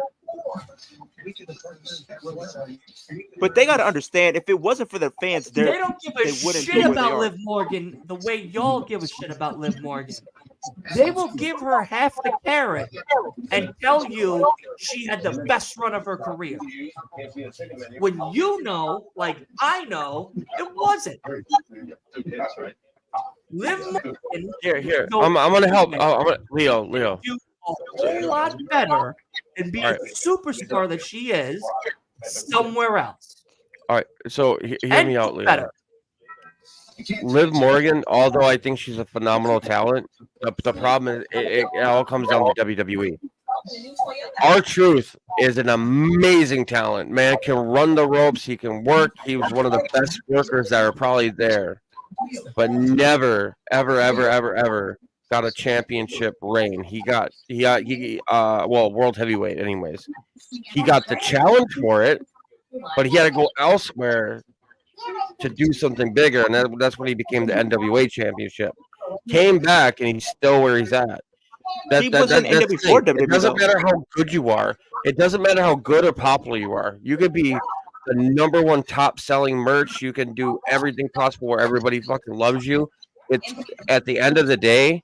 But they got to understand, if it wasn't for their fans, They they're don't give they a wouldn't shit be where they about are. Liv Morgan the way y'all give a shit about Liv Morgan. They will give her half the carrot and tell you she had the best run of her career. When you know, like I know, it wasn't. Liv Morgan Here. No. I'm gonna help. Leo. do a whole lot better and be All the superstar that she is somewhere else. All right. So hear And me out, Leo. better. Liv Morgan, although I think she's a phenomenal talent, the problem is it all comes down to WWE. R-Truth is an amazing talent. Man can run the ropes. He can work. He was one of the best workers that are probably there, but never, ever got a championship reign. He got world heavyweight anyways. He got the challenge for it, but he had to go elsewhere to do something bigger, and that's when he became the NWA championship. Came back, and he's still where he's at. She wasn't in it that's the before thing. It WWE, doesn't though. matter how good you are. It doesn't matter how good or popular you are. You could be the number one top selling merch. You can do everything possible where everybody fucking loves you. It's at the end of the day,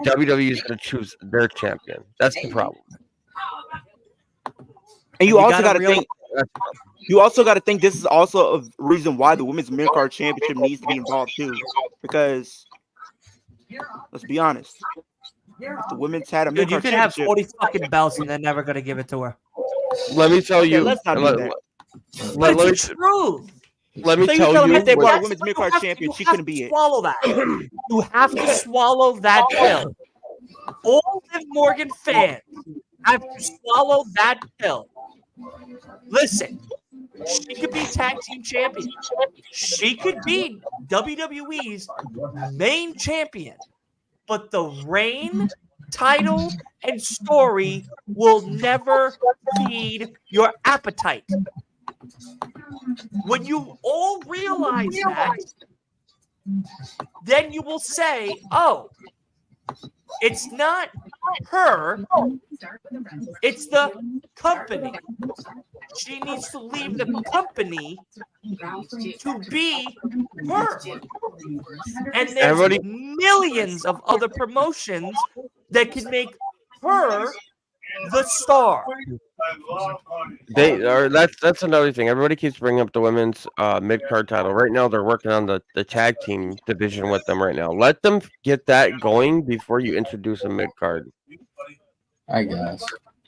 WWE is going to choose their champion. That's the problem. And you You also gotta got to realize- think. You also got to think this is also a reason why the women's mid-card championship needs to be involved too, because let's be honest, if the women's had a Dude, you mid-card could have championship. 40 fucking belts and they're never gonna give it to her. Let me tell Okay, you. let's not do let, that. let- But let me, it's the truth. let me So you tell telling me you. if they what- brought a That's women's what mid-card you have to- champion, you she have couldn't to be it. Swallow that. You have to swallow that pill. All Liv Morgan fans have to swallow that pill. Listen, she could be tag team champion. She could be WWE's main champion. But the reign, title, and story will never feed your appetite. When you all realize that, then you will say, oh, it's not her, it's the company. She needs to leave the company to be her. And there's Everybody- millions of other promotions that can make her the star. They are that's another thing. Everybody keeps bringing up the women's mid card title. Right now, they're working on the tag team division with them right now. Let them get that going before you introduce a mid card. I guess.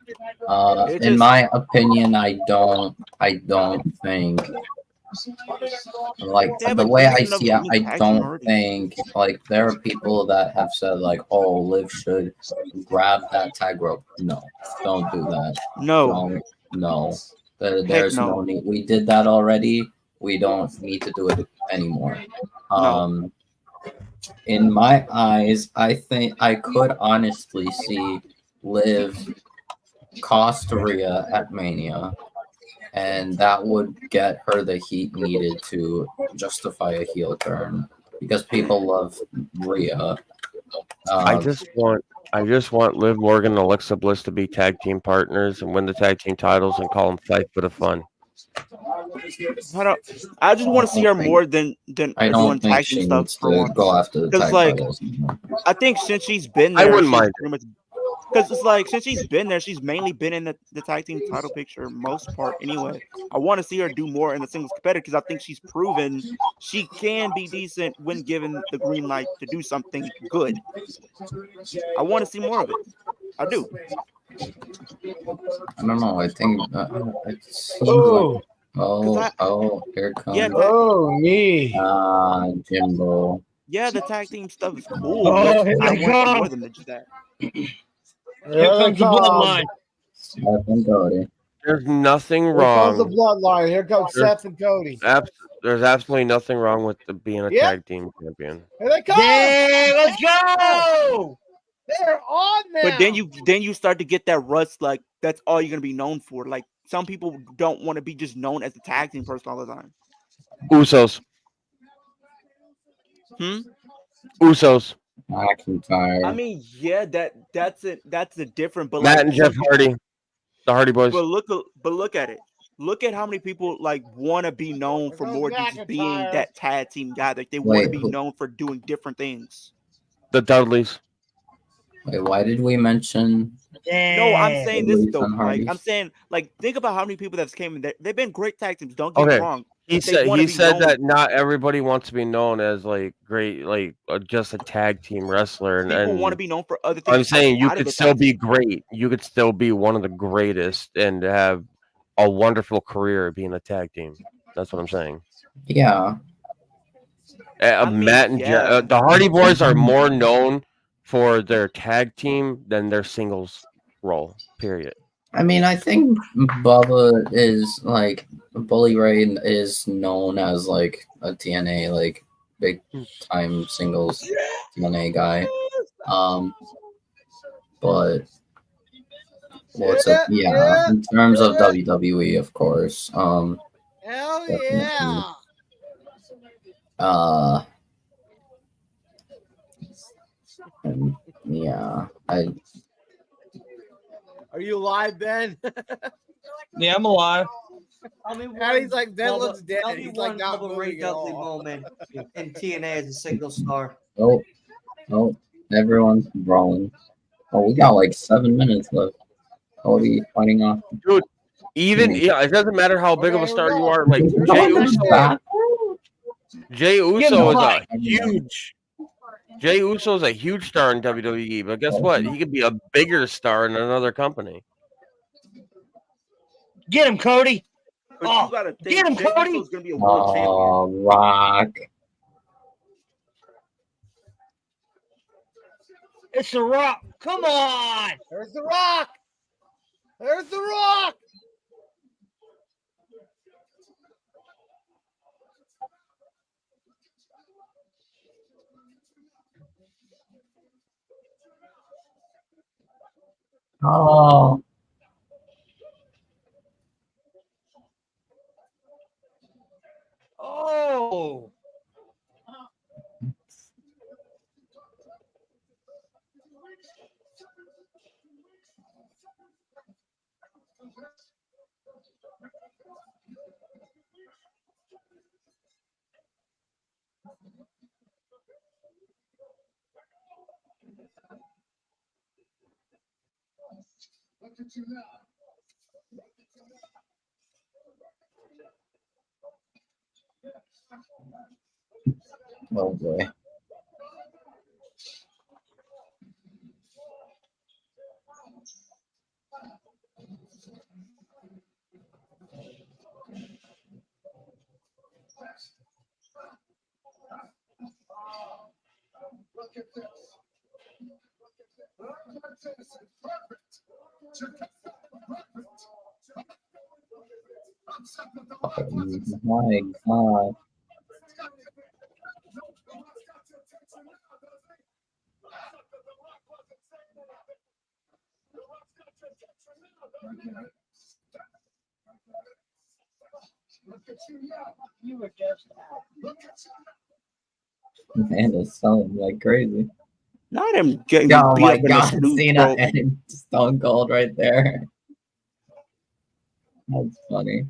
It In just- my opinion, I don't think like They have the a way I decent see it. enough I tag team don't already. think like there are people that have said like, "Oh, Liv should grab that tag rope." No, don't do that. No, Don't. No, there's no. no need. We did that already. We don't need to do it anymore. No. In my eyes, I think I could honestly see Liv cost Rhea at Mania, and that would get her the heat needed to justify a heel turn because people love Rhea. I just want Liv Morgan and Alexa Bliss to be tag team partners and win the tag team titles and call them Fight for the Fun. I just want to see her more than I doing don't think tag she team stuff needs for to once. go after the 'Cause, tag like, titles anymore. I think since she's been I there, wouldn't mind because it's like since she's been there, she's mainly been in the tag team title picture most part anyway. I want to see her do more in the singles competitor because I think she's proven she can be decent when given the green light to do something good. I want to see more of it. I do. I don't know. I think it seems Oh, like 'Cause here it comes. Yeah, oh, me. Jimbo. Yeah, the tag team stuff is cool. Oh, but here I we want go. more than just that. Here comes the bloodline. Seth and Cody. There's nothing Here comes the wrong. bloodline. Here comes There's- Seth and Cody. There's absolutely nothing wrong with being a Yeah. tag team champion. Here they come. Yeah, let's go. They're on now. But then you start to get that rust, like that's all you're gonna be known for. Like some people don't want to be just known as a tag team person all the time. Usos. Usos. McIntyre. I mean, yeah, that's a different. But Matt like, and Jeff Hardy. The Hardy Boys. But look at it. Look at how many people like want to be known for more than just being McIntyre. that tag team guy. Like they want to Wait, be who- known for doing different things. The Dudleys. Wait, why did we mention? No, I'm saying this Dudleys though. and Like Hardys. I'm saying, like think about how many people that's came in. They've been great tag teams. Don't get me Okay. wrong. He They said wanna he be said known- that not everybody wants to be known as like great, like just a tag team wrestler. And, People and want to be known for other things. I'm saying you outside of could the still tag be team. great. You could still be one of the greatest and have a wonderful career being a tag team. That's what I'm saying. Yeah, I mean, Matt and yeah. the Hardy Boys are more known for their tag team than their singles role. Period. I mean, I think Bubba is like Bully Ray is known as like a TNA like big time singles TNA guy. But what's up? Yeah, in terms of WWE, of course. Hell Definitely. yeah. Yeah, Are you live, Ben? Yeah, I'm alive. Tell me And he's like, Ben Bubba- looks dead. Tell me He's like one not Bubba Ray moving at Dudley all. moment in TNA as a single star. oh, everyone's brawling. Oh, we got like 7 minutes left. Cody fighting off. Dude, even yeah, it doesn't matter how big of a Okay, star here we you go. are. Like Jay Uso is a huge. Jay Uso is a huge star in WWE, but guess what? He could be a bigger star in another company. Get him, Cody. But Oh, you gotta think get him, Jey Cody! Uso's gonna be a world champion. Oh, Rock. It's The Rock. Come on. There's the Rock. There's the Rock. Oh, Oh. Look at you now. oh boy. Look at this. Look at this. It's perfect. Oh, my God. Look at you now. You were just Look at you now. Man is selling like crazy. Not him getting Oh beat my up in the God, Snoop, Cena bro. and Stone Cold right there. That's funny.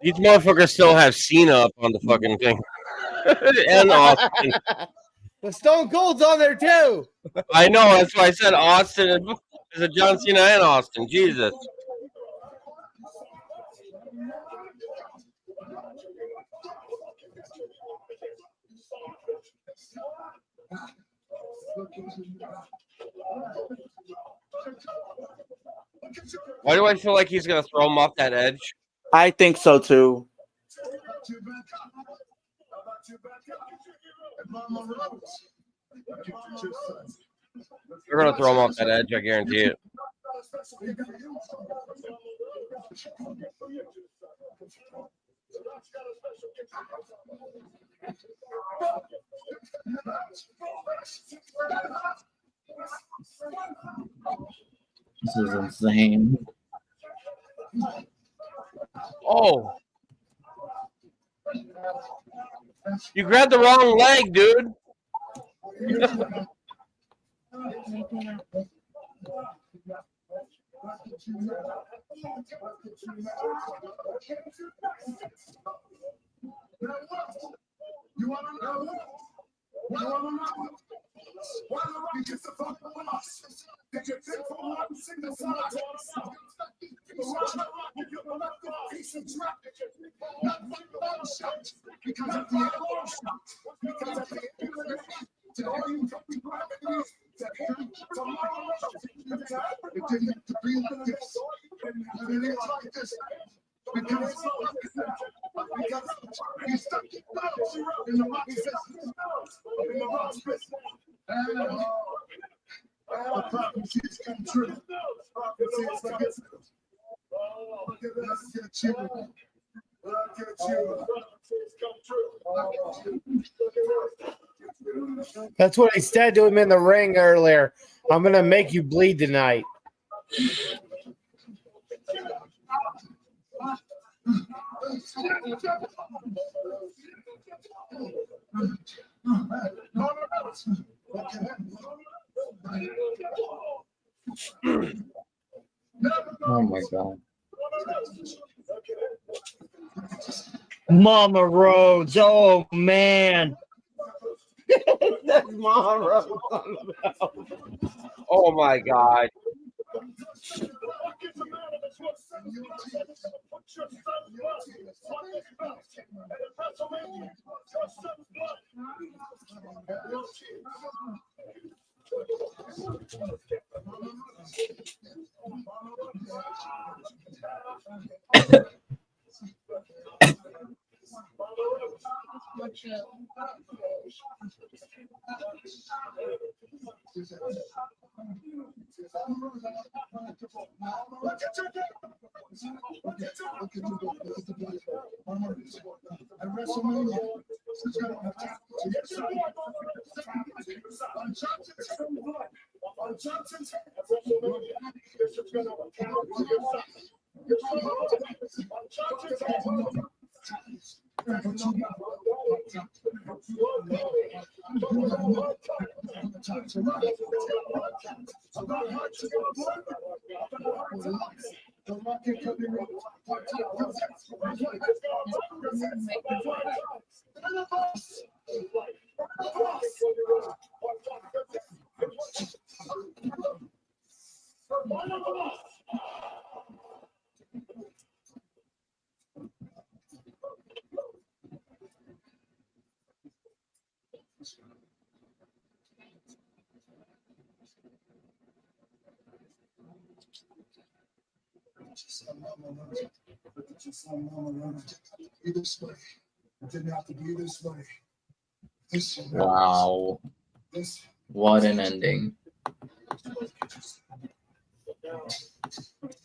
These motherfuckers still have Cena up on the fucking thing. And Austin. The Stone Cold's on there too. I know, that's why I said Austin is a John Cena and Austin. Jesus. Why do I feel like he's gonna throw him off that edge? I think so too. They're gonna throw him off that edge, I guarantee it. This is insane. Oh. You grabbed the wrong leg, dude. You want to know? Why don't you get the fuck with us? Did you think for one single side? Piece of crap. Not one long shot. Because at the end of the shot. Because at the end of the shot. To all you fucking gravity. Tomorrow. It didn't have to be like this. It is like this. Because he's stuck in the rock business. In the rock business. And prophecies come true. Prophecies come true. Let's get you. Look at you. That's what he said to him in the ring earlier. I'm gonna make you bleed tonight. Oh my god. Mama Rhodes. Oh man. That's Mara. Oh my god. It didn't have to be this way. This Wow. What an ending.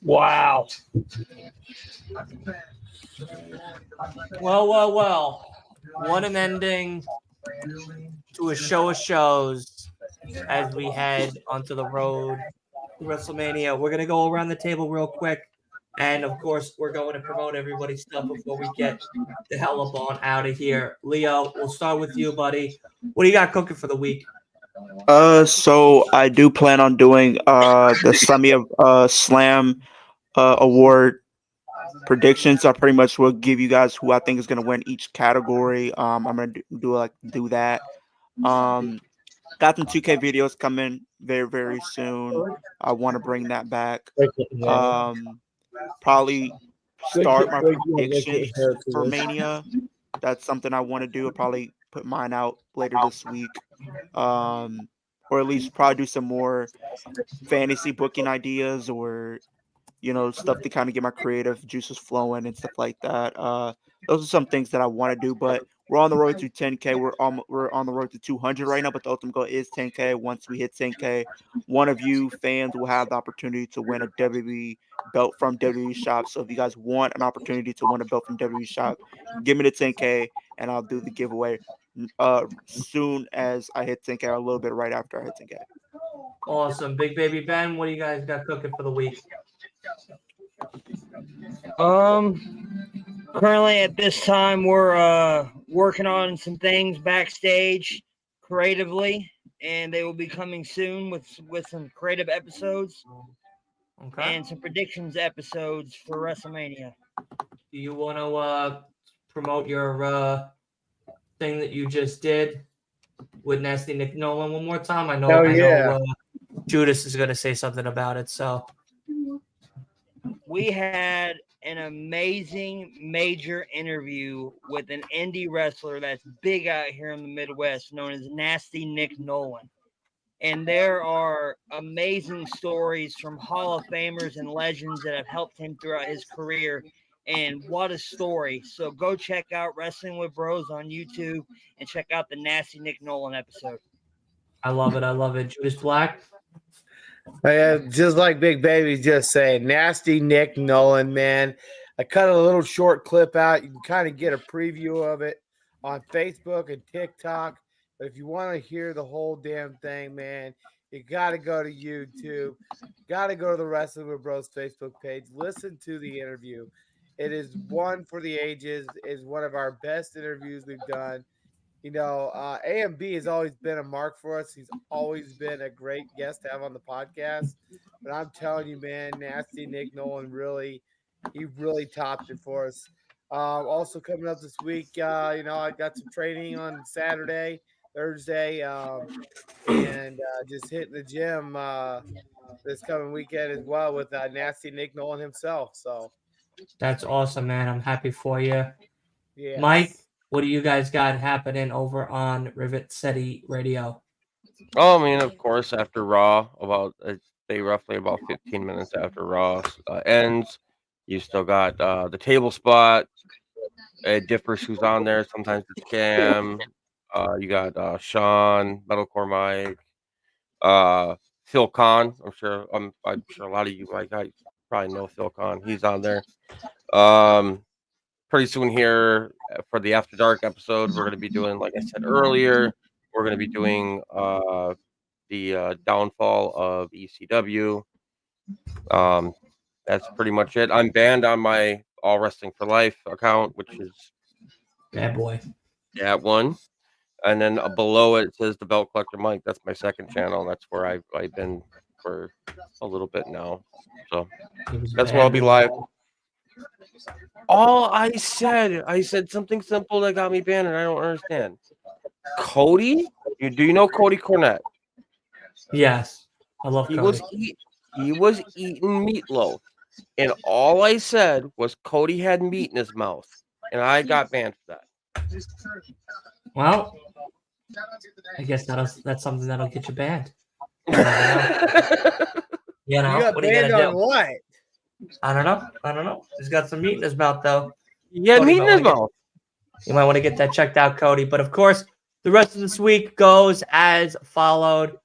Wow. Well. What an ending to a show of shows as we head onto the road to WrestleMania. We're going to go around the table real quick. And of course, we're going to promote everybody's stuff before we get the hell up on out of here. Leo, we'll start with you, buddy. What do you got cooking for the week? So I do plan on doing the Slam award predictions. I pretty much will give you guys who I think is gonna win each category. I'm gonna do that. Got some 2K videos coming very, very soon. I want to bring that back. Probably start my predictions for Mania. That's something I want to do. I'll probably put mine out later this week. Or at least probably do some more fantasy booking ideas, or stuff to kind of get my creative juices flowing and stuff like that. Those are some things that I want to do, but we're on the road to 10K. We're on the road to 200 right now, but the ultimate goal is 10K. Once we hit 10K, one of you fans will have the opportunity to win a WWE belt from WWE Shop. So if you guys want an opportunity to win a belt from WWE Shop, give me the 10K and I'll do the giveaway soon as I hit 10K, or a little bit right after I hit 10K. Awesome. Big Baby Ben, what do you guys got cooking for the week? Currently at this time we're working on some things backstage creatively, and they will be coming soon with some creative episodes and some predictions episodes for WrestleMania. Do you want to promote your thing that you just did with Nasty Nick Nolan one more time? I know Judas is going to say something about it, so. We had an amazing major interview with an indie wrestler that's big out here in the Midwest, known as Nasty Nick Nolan. And there are amazing stories from Hall of Famers and legends that have helped him throughout his career. And what a story. So go check out Wrestling with Bros on YouTube and check out the Nasty Nick Nolan episode. I love it. Judas Black? Just like Big Baby just saying, Nasty Nick Nolan, man. I cut a little short clip out. You can kind of get a preview of it on Facebook and TikTok. But if you want to hear the whole damn thing, man, you got to go to YouTube. Got to go to the Wrestling with Bros Facebook page. Listen to the interview. It is one for the ages. Is one of our best interviews we've done. You know, AMB has always been a mark for us. He's always been a great guest to have on the podcast. But I'm telling you, man, Nasty Nick Nolan really topped it for us. Also coming up this week, you know, I got some training on Saturday, Thursday, and just hitting the gym this coming weekend as well with Nasty Nick Nolan himself. So That's awesome, man. I'm happy for you. yeah, Mike, what do you guys got happening over on Rivet City Radio? Oh, I mean, of course, after Raw, they roughly about 15 minutes after Raw ends, you still got the table spot. It differs who's on there. Sometimes it's Cam. You got Sean, Metalcore Mike, Phil Khan. I'm sure a lot of you guys probably know Phil Khan. He's on there. Pretty soon here for the After Dark episode, we're going to be doing, like I said earlier, we're going to be doing the downfall of ECW. That's pretty much it. I'm banned on my All Wrestling for Life account, which is Bad boy. that one. And then below it says the Belt Collector Mike. That's my second channel. That's where I've been for a little bit now. So that's where I'll be live. All I said something simple that got me banned, and I don't understand. Cody, do you know Cody Cornett? Yes, I love He Cody. was eating meatloaf, and all I said was Cody had meat in his mouth, and I got banned for that. Well, I guess that's something that'll get you banned. You you know, got what are you banned gonna on do? what? I don't know. He's got some meat in his mouth, though. He had Cody meat in might his wanna mouth. You might want to get that checked out, Cody. But of course, the rest of this week goes as followed.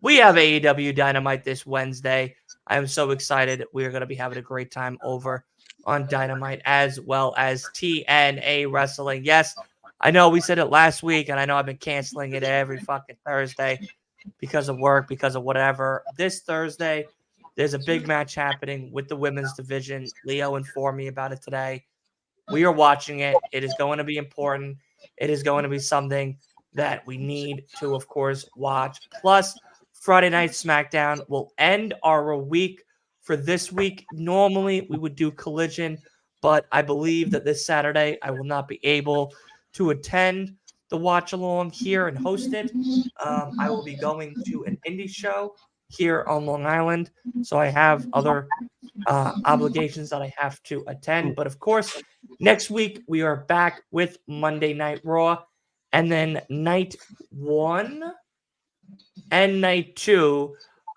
We have AEW Dynamite this Wednesday. I am so excited. We are going to be having a great time over on Dynamite, as well as TNA Wrestling. Yes, I know we said it last week, and I know I've been canceling it every fucking Thursday because of work, because of whatever. This Thursday, there's a big match happening with the women's division. Leo informed me about it today. We are watching it. It is going to be important. It is going to be something that we need to, of course, watch. Plus, Friday Night SmackDown will end our week for this week. Normally, we would do Collision, but I believe that this Saturday I will not be able to attend the watch along here and host it. I will be going to an indie show here on Long Island, so I have other obligations that I have to attend. But of course, next week we are back with Monday Night Raw, and then night 1 and night 2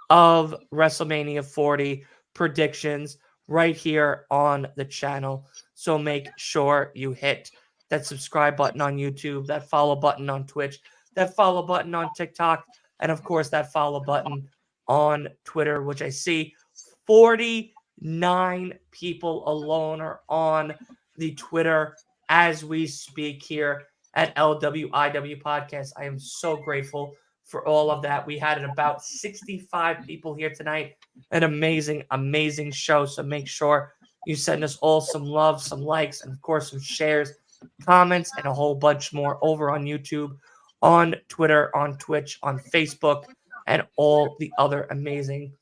of WrestleMania 40 predictions right here on the channel. So make sure you hit that subscribe button on YouTube, that follow button on Twitch, that follow button on TikTok, and of course that follow button on Twitter, which I see 49 people alone are on the Twitter as we speak here at LWIW Podcast. I am so grateful for all of that. We had about 65 people here tonight. An amazing, amazing show. So make sure you send us all some love, some likes, and of course some shares, comments, and a whole bunch more over on YouTube, on Twitter, on Twitch, on Facebook, and all the other amazing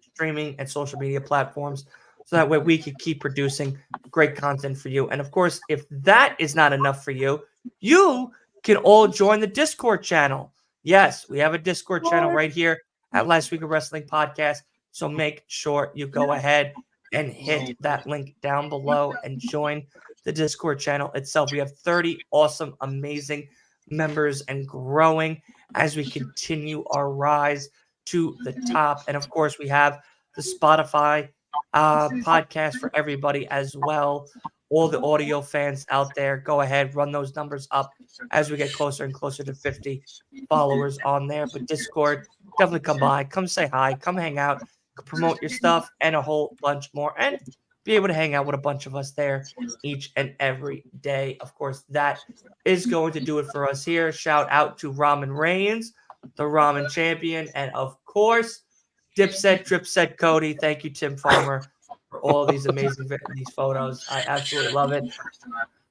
streaming and social media platforms. So that way we can keep producing great content for you. And of course, if that is not enough for you, you can all join the Discord channel. Yes, we have a Discord channel right here at Last Week of Wrestling Podcast. So make sure you go ahead and hit that link down below and join the Discord channel itself. We have 30 awesome, amazing members and growing as we continue our rise to the top. And of course, we have the Spotify podcast for everybody as well. All the audio fans out there, go ahead, run those numbers up as we get closer and closer to 50 followers on there. But Discord, definitely come by, come say hi, come hang out, promote your stuff, and a whole bunch more. And be able to hang out with a bunch of us there each and every day. Of course, that is going to do it for us here. Shout out to Ramen Reigns, the Ramen Champion, and of course, Dipset, Dripset Cody. Thank you, Tim Farmer, for all these amazing these photos. I absolutely love it.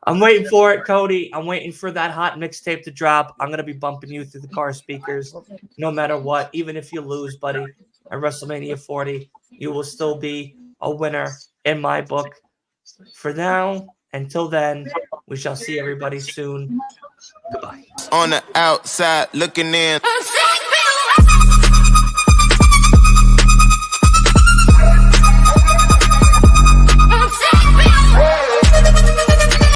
I'm waiting for it, Cody. I'm waiting for that hot mixtape to drop. I'm gonna be bumping you through the car speakers, no matter what. Even if you lose, buddy, at WrestleMania 40, you will still be a winner in my book. For now, until then, we shall see everybody soon. Goodbye. On the outside looking in.